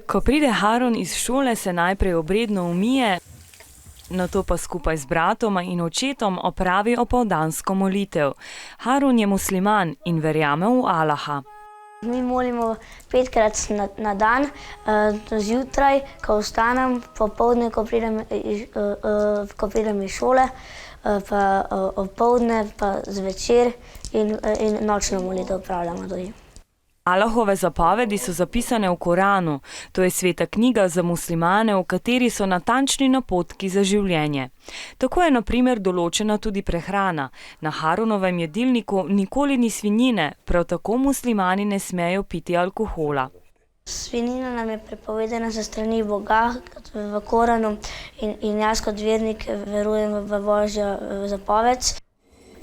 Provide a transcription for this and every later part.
Ko pride Haron iz šole, se najprej obredno umije, nato pa skupaj z bratoma in očetom opravi opoldansko molitev. Haron je musliman in verjame v Allaha. Mi molimo 5krat na dan, zjutraj, ko vstanem, popoldne, ko pridem iz šole, pa opoldne, pa zvečer in nočno molitev opravljamo tudi. Allahove zapovedi so zapisane v Koranu, to je sveta knjiga za muslimane, v kateri so natančni napotki za življenje. Tako je na primer določena tudi prehrana. Na Haronovem jedilniku nikoli ni svinjine, prav tako muslimani ne smejo piti alkohola. Svinjina nam je prepovedana s strani Boga v Koranu in jaz kot vernik verujem v Božjo zapoved.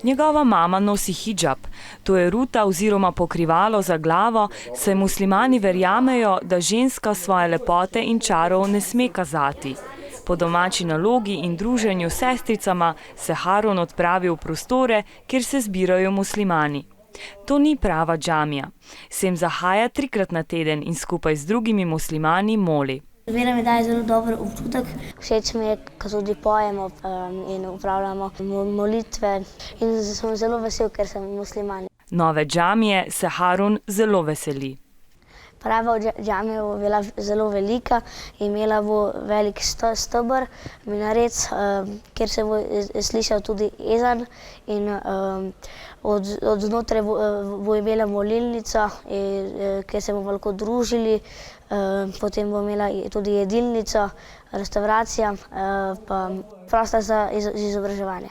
Njegova mama nosi hidžab. To je ruta oziroma pokrivalo za glavo, saj muslimani verjamejo, da ženska svoje lepote in čarov ne sme kazati. Po domači nalogi in druženju s sestricama se Haron odpravi v prostore, kjer se zbirajo muslimani. To ni prava džamija. Sem zahaja 3krat na teden in skupaj z drugimi muslimani moli. Vera mi daje zelo dober občutek. Všeč mi je, ko tudi pojemo in upravljamo molitve in sem zelo vesel, ker sem musliman. Nove džamije se Haron zelo veseli. Prava džamija bo bila zelo velika, imela bo velik steber, minaret, kjer se bo slišal tudi ezan in od znotraj bo imela molilnica, kjer se bomo lahko družili, potem bo imela tudi jedilnico, restauracija, pa prostor za izobraževanje.